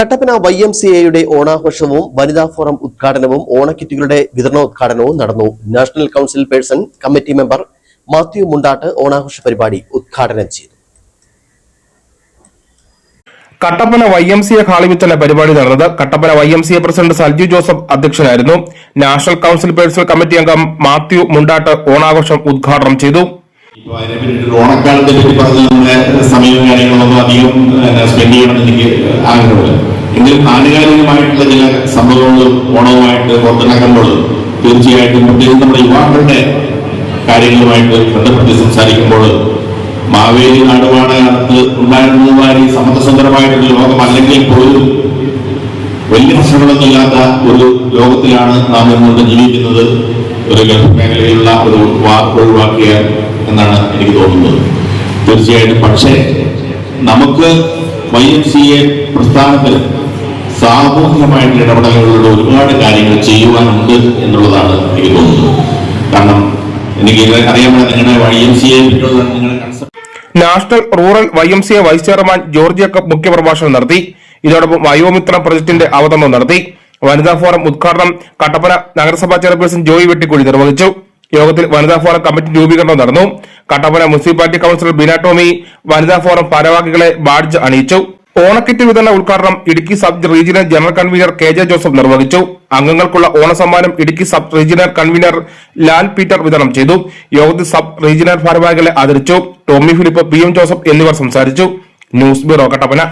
കട്ടപ്പന YMCAയുടെ ഓണാഘോഷവും വനിതാ ഫോറം ഉദ്ഘാടനവും ഓണക്കിറ്റുകളുടെ വിതരണോദ്ഘാടനവും നടന്നു. National council person committee member Mathew Mundatt ഓണാഘോഷ പരിപാടി ഉദ്ഘാടനം ചെയ്തു. കട്ടപ്പന YMCA ഹാളിൽ വെച്ചാണ് പരിപാടി നടന്നത്. Kattappana YMCA president Salju Joseph അധ്യക്ഷനായിരുന്നു. നാഷണൽ കൌൺസിൽ പേഴ്സൺ കമ്മിറ്റി അംഗം മാത്യു മുണ്ടാട്ട് ഓണാഘോഷം ഉദ്ഘാടനം ചെയ്തു. ഓണക്കാലത്തെ പറ്റി പറഞ്ഞ സമയവും കാര്യങ്ങളൊന്നും അധികം സ്പെൻഡ് ചെയ്യണമെന്ന് എനിക്ക് ആഗ്രഹമില്ല. എങ്കിലും ആനുകാലികമായിട്ടുള്ള ചില സംഭവങ്ങളും ഓണവുമായിട്ട് പുറത്തിറക്കുമ്പോൾ തീർച്ചയായിട്ടും പ്രത്യേകിച്ച് നമ്മുടെ യുവാക്കളുടെ കാര്യങ്ങളുമായിട്ട് ബന്ധപ്പെട്ട് സംസാരിക്കുമ്പോൾ മാവേലി നാടുവാണ കാലത്ത് ഉണ്ടായിരുന്നതുമായി സമത്വസുന്ദരമായിട്ടുള്ള ലോകം അല്ലെങ്കിൽ പോലും വലിയ പ്രശ്നങ്ങളൊന്നും ഇല്ലാത്ത ഒരു ലോകത്തിലാണ് നാം ഇന്നുകൊണ്ട് ജീവിക്കുന്നത്. ഒരു ഗൾഫ് മേഖലയിലുള്ള ഒരു ഒഴിവാക്കിയ എന്നാണ് എനിക്ക് തോന്നുന്നത്. തീർച്ചയായിട്ടും പക്ഷേ നമുക്ക് YMCA പ്രസ്ഥാനത്തിൽ സാമൂഹികമായിട്ടുള്ള ഇടപെടലുകളുടെ ഒരുപാട് കാര്യങ്ങൾ ചെയ്യുവാനുണ്ട് എന്നുള്ളതാണ് എനിക്ക് തോന്നുന്നത്. കാരണം എനിക്ക് അറിയാൻ നിങ്ങളുടെ YMCA നിങ്ങളുടെ concept. National rural YMCA vice chairman George Jacob മുഖ്യപ്രഭാഷണം നടത്തി. ഇതോടൊപ്പം വയോമിത്രം പ്രൊജക്ടിന്റെ അവതരണം നടത്തി. വനിതാ ഫോറം ഉദ്ഘാടനം കട്ടപ്പന നഗരസഭാ ചെയർപേഴ്സൺ ജോയി വെട്ടിക്കുഴി നിർവഹിച്ചു. യോഗത്തിൽ വനിതാ ഫോറം കമ്മിറ്റി രൂപീകരണം നടന്നു. കട്ടപ്പന മുനിസിപ്പാലിറ്റി കൌൺസിലർ ബീന ടോമി വനിതാ ഫോറം ഭാരവാഹികളെ ബാഡ്ജ് അണിയിച്ചു. ഓണക്കിറ്റ് വിതരണ ഉദ്ഘാടനം Idukki sub regional general convener KJ Joseph നിർവഹിച്ചു. അംഗങ്ങൾക്കുള്ള ഓണസമ്മാനം Idukki sub regional convener Lal Peter വിതരണം ചെയ്തു. യോഗത്തിൽ സബ് റീജിയണൽ ഭാരവാഹികളെ ആദരിച്ചു. ടോമി ഫിലിപ്പ്, PM ജോസഫ് എന്നിവർ സംസാരിച്ചു. News bureau, Kattappana.